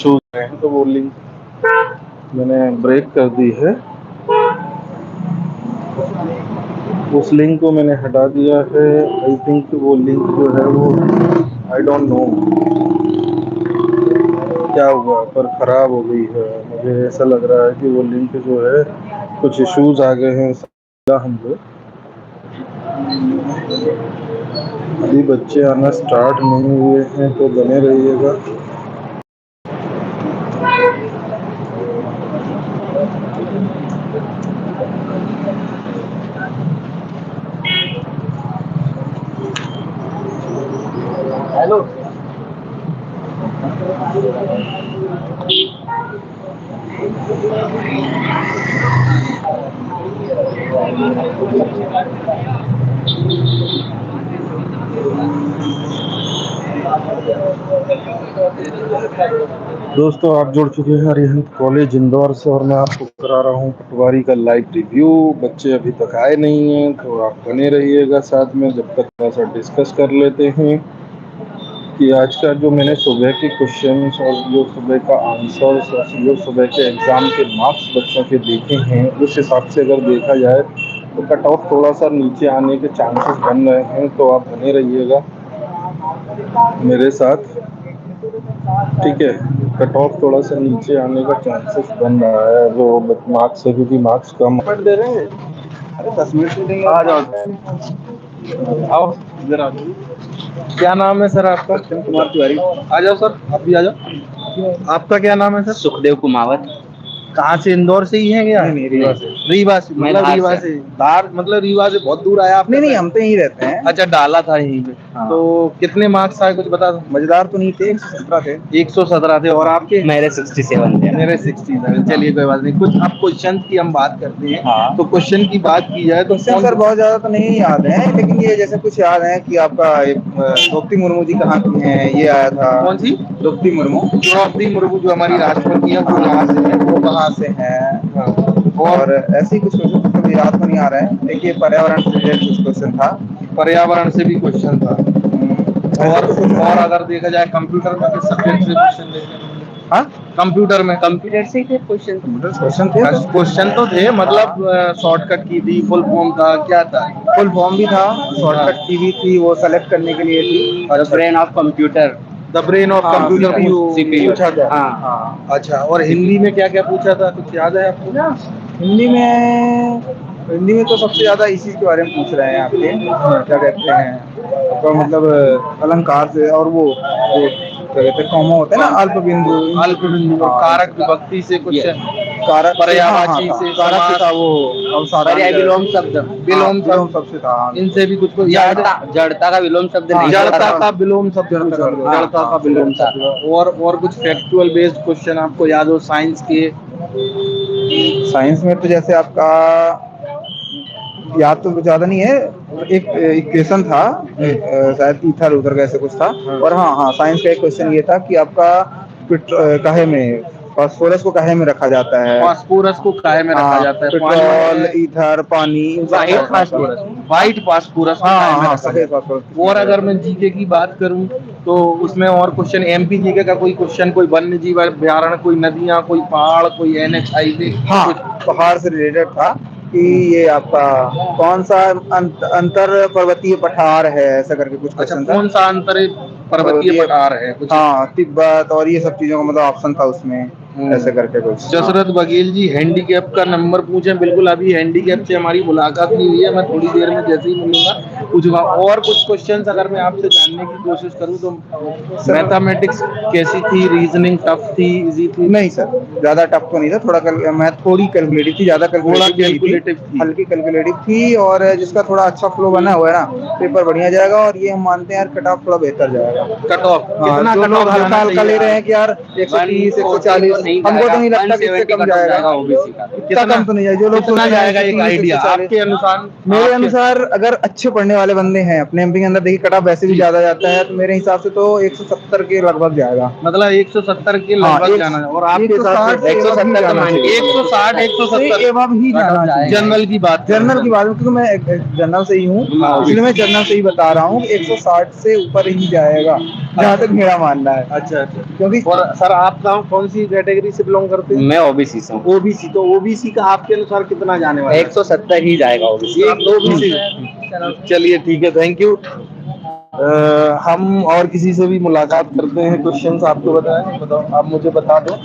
Show है तो वो लिंक मैंने ब्रेक कर दी है। उस लिंक को मैंने हटा दिया है। आई थिंक वो लिंक जो है वो आई डोंट नो क्या हुआ पर ख़राब हो गई है। मुझे ऐसा लग रहा है कि वो लिंक जो है कुछ इश्यूज आ गए हैं। हम लोग अभी बच्चे आना स्टार्ट नहीं हुए हैं तो बने रहिएगा। हेलो। दोस्तों आप जुड़ चुके हैं अरिहंत कॉलेज इंदौर से और मैं आपको करा रहा हूँ पटवारी का लाइव रिव्यू। बच्चे अभी तक आए नहीं हैं तो आप बने रहिएगा साथ में जब तक थोड़ा सा डिस्कस कर लेते हैं कि आज का जो मैंने सुबह के क्वेश्चंस और जो सुबह का आंसर्स और जो सुबह के एग्ज़ाम के मार्क्स बच्चों के देखे हैं उस हिसाब से अगर देखा जाए तो कट ऑफ थोड़ा सा नीचे आने के चांसेस बन रहे हैं। तो आप बने रहिएगा मेरे साथ, ठीक है। कट ऑफ थोड़ा सा नीचे आने का चांसेस बन रहा है जो मार्क्स है क्योंकि मार्क्स कम दे रहे हैं। अरे 10 मिनट से देंगे। आ जाओ आओ इधर आ जाओ। क्या नाम है सर आपका? सत्यम कुमार तिवारी। आ जाओ सर, आप भी आ जाओ। आपका क्या नाम है सर? सुखदेव कुमावत। कहाँ से, इंदौर से ही है क्या? नहीं, रीवा से। रीवा से, मैं मतलब धार रीवा से। से। धार मतलब रीवा से बहुत दूर आया आप? नहीं, हम तो यहीं रहते हैं। अच्छा, डाला था यहीं पे। हाँ। तो कितने मार्क्स आए कुछ बता दो। मजेदार तो नहीं थे, 117 थे। 117 थे और आपके? मेरे 67 थे। मेरे 67। चलिए कोई बात नहीं, कुछ अब क्वेश्चन की हम बात करते हैं। हाँ। तो क्वेश्चन की बात की जाए तो क्वेश्चन सर बहुत ज्यादा तो नहीं याद है, लेकिन ये जैसे कुछ याद है कि आपका द्रौपदी मुर्मू जी कहाँ की हैं, ये आया था। कौन सी? द्रौपदी मुर्मू। द्रौपदी मुर्मू जो हमारी राष्ट्रपति है वो कहाँ से है? वो कहाँ से है? हाँ। और ऐसे ही कुछ क्वेश्चन मुझे याद तो नहीं आ रहा है। देखिए पर्यावरण से रिलेटेड कुछ क्वेश्चन था। पर्यावरण से भी क्वेश्चन था। और अगर देखा जाए कंप्यूटर में किस सब्जेक्ट से क्वेश्चन देखे? हाँ, कंप्यूटर में कंप्यूटर से ही थे क्वेश्चन। कंप्यूटर क्वेश्चन थे। क्वेश्चन तो थे, मतलब शॉर्टकट की थी, फुल फॉर्म था, क्या था? फुल फॉर्म भी था, शॉर्टकट की भी थी, वो सेलेक्ट करने के लिए थी। अच्छा। Brain of computer. The brain of हाँ, कंप्यूटर CPU। पूछा था। हाँ। हाँ अच्छा, और हिंदी में क्या क्या पूछा था, कुछ याद है आपको? हिंदी में हिंदी में तो सबसे ज्यादा इसी के बारे में पूछ रहे हैं आपके, क्या कहते हैं आपका मतलब अलंकार से, और वो जो क्या कहते हैं कॉमा होता है ना, अल्प बिंदु। अल्प बिंदु और कारक विभक्ति से कुछ, कारक से, पर्यायवाची से, कारक से था वो पर्याय विलोम शब्द, विलोम विलोम शब्द, सबसे था। इनसे भी कुछ याद है? जड़ता का विलोम शब्द नहीं। जड़ता का विलोम शब्द जड़ता पूछा, का, जड़ता का विलोम शब्द। और कुछ फैक्चुअल बेस्ड क्वेश्चन आपको याद हो साइंस के? साइंस में तो जैसे आपका याद तो ज्यादा नहीं है, एक इक्वेशन था, शायद ईथर उधर का ऐसे कुछ था। और हाँ हाँ, साइंस का एक क्वेश्चन ये था कि आपका काहे में फास्फोरस को काहे में रखा जाता है? फास्फोरस को काहे में रखा जाता है? पेट्रोल, ईथर, पानी, व्हाइट फास्फोरस, व्हाइट फास्फोरस को काहे में हाँ, रखा सफेद जाता है? फास्फोरस। और अगर मैं जीके की बात करूं तो उसमें और क्वेश्चन एमपी जीके का कोई क्वेश्चन, कोई वन्य जीव अभ्यारण्य, कोई नदियां, कोई पहाड़, कोई एनएच हाईवे, हाँ, पहाड़ से रिलेटेड था कि ये आपका कौन सा अंतर पर्वतीय पठार है, ऐसा करके कुछ अच्छा, क्वेश्चन था। कौन सा अंतर पर्वतीय पठार है कुछ? हाँ, तिब्बत और ये सब चीजों का मतलब ऑप्शन था उसमें, ऐसे करके कुछ। जसरत बघेल जी हैंडीकैप का नंबर पूछे। बिल्कुल, अभी हैंडीकैप से हमारी मुलाकात नहीं हुई है, मैं थोड़ी देर में जैसे ही मिलूंगा पूछूंगा। और कुछ क्वेश्चंस अगर मैं आपसे जानने की कोशिश करूं तो मैथमेटिक्स कैसी थी, रीजनिंग टफ थी, इजी थी? नहीं सर, ज्यादा टफ तो नहीं था, मैं थोड़ी कैलकुलेटिव थी, ज्यादा कैलकुलेटिव थी। हल्की कैलकुलेटिव थी। और जिसका थोड़ा अच्छा फ्लो बना हुआ है ना, पेपर बढ़िया जाएगा। और ये हम मानते हैं यार, कट ऑफ थोड़ा बेहतर जाएगा। कट ऑफ कितना? जो कट लोग ऑफ हल्का हल्का ले रहे हैं कि यार 130 140, हमको तो नहीं लगता कि इससे कम जाएगा। ओबीसी का इतना कम तो नहीं जाएगा। जो लोग कितना सोच रहे हैं जाएगा, एक 130 आइडिया 140, आपके अनुसार? मेरे अनुसार अगर अच्छे पढ़ने वाले बंदे हैं अपने एमपी के अंदर, देखिए कट ऑफ वैसे भी ज्यादा जाता है, तो मेरे हिसाब से तो 170 के लगभग जाएगा। मतलब 170 के लगभग जाना है। और आपके साथ 170 तो मान 160 170 एवं ही जाना चाहिए। जनरल की बात कर रहे हैं। जनरल की बात में, क्योंकि मैं जनरल से ही हूँ, इसलिए मैं जनरल से ही बता रहा हूँ कि 160 से ऊपर ही जाएगा। जहाँ तक मेरा मानना है। अच्छा अच्छा। क्योंकि और सर आप कौन सी कैटेगरी से बिलोंग करते हैं? मैं ओबीसी से हूँ। ओबीसी, तो ओबीसी का आपके अनुसार कितना जाने वाला है? 170 ही जाएगा ओबीसी। एक ओबीसी। चलिए ठीक है, थैंक यू। हम और किसी से भी मुलाकात करते हैं, क्वेश्चंस आपको बताएं, बताओ, आप मुझे बता दो।